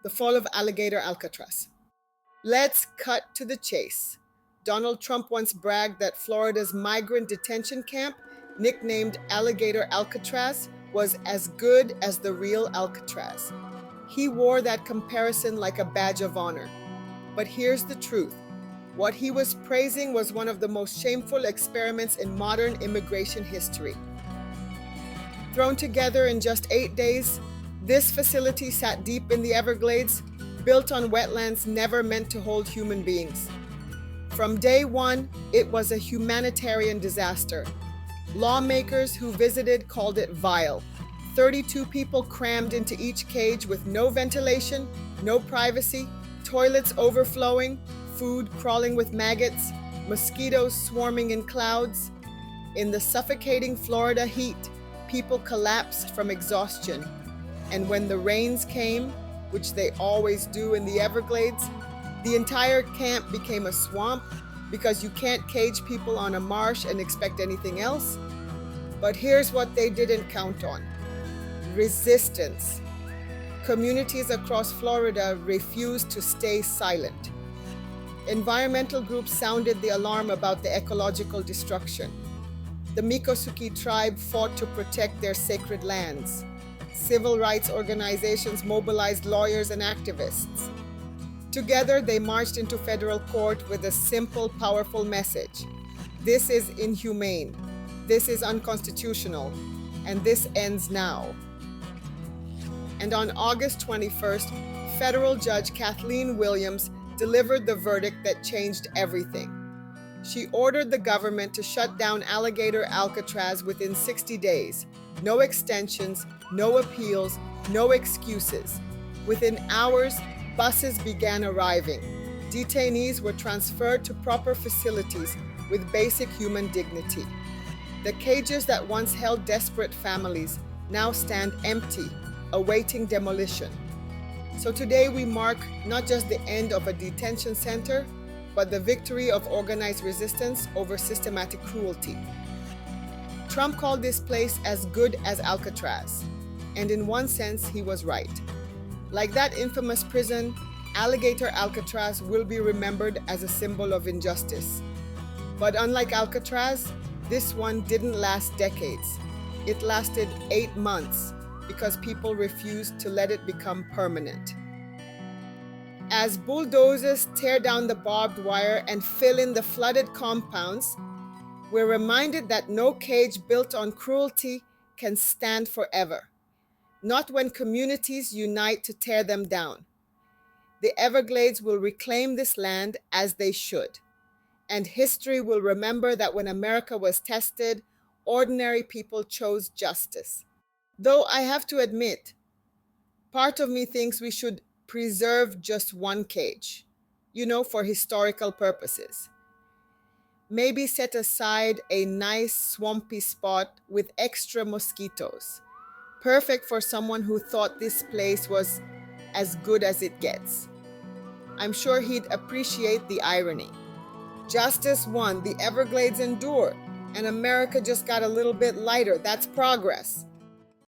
the fall of Alligator Alcatraz. Let's cut to the chase. Donald Trump once bragged that Florida's migrant detention camp, nicknamed Alligator Alcatraz, was as good as the real Alcatraz. He wore that comparison like a badge of honor. But here's the truth. What he was praising was one of the most shameful experiments in modern immigration history. Thrown together in just 8 days, this facility sat deep in the Everglades, built on wetlands never meant to hold human beings. From day one, it was a humanitarian disaster. Lawmakers who visited called it vile. 32 people crammed into each cage with no ventilation, no privacy, toilets overflowing, food crawling with maggots, mosquitoes swarming in clouds. In the suffocating Florida heat, people collapsed from exhaustion. And when the rains came, which they always do in the Everglades, the entire camp became a swamp because you can't cage people on a marsh and expect anything else. But here's what they didn't count on: resistance. Communities across Florida refused to stay silent. Environmental groups sounded the alarm about the ecological destruction. The Miccosukee Tribe fought to protect their sacred lands. Civil rights organizations mobilized lawyers and activists. Together, they marched into federal court with a simple, powerful message: this is inhumane, this is unconstitutional, and this ends now. And on August 21st, federal judge Kathleen Williams delivered the verdict that changed everything. She ordered the government to shut down Alligator Alcatraz within 60 days. No extensions, no appeals, no excuses. Within hours, buses began arriving. Detainees were transferred to proper facilities with basic human dignity. The cages that once held desperate families now stand empty, awaiting demolition. So today we mark not just the end of a detention center, but the victory of organized resistance over systematic cruelty. Trump called this place as good as Alcatraz, and in one sense, he was right. Like that infamous prison, Alligator Alcatraz will be remembered as a symbol of injustice. But unlike Alcatraz, this one didn't last decades. It lasted 8 months because people refused to let it become permanent. As bulldozers tear down the barbed wire and fill in the flooded compounds, we're reminded that no cage built on cruelty can stand forever. Not when communities unite to tear them down. The Everglades will reclaim this land as they should. And history will remember that when America was tested, ordinary people chose justice. Though I have to admit, part of me thinks we should preserve just one cage, for historical purposes. Maybe set aside a nice swampy spot with extra mosquitoes, perfect for someone who thought this place was as good as it gets. I'm sure he'd appreciate the irony. Justice won, the Everglades endured, and America just got a little bit lighter. That's progress.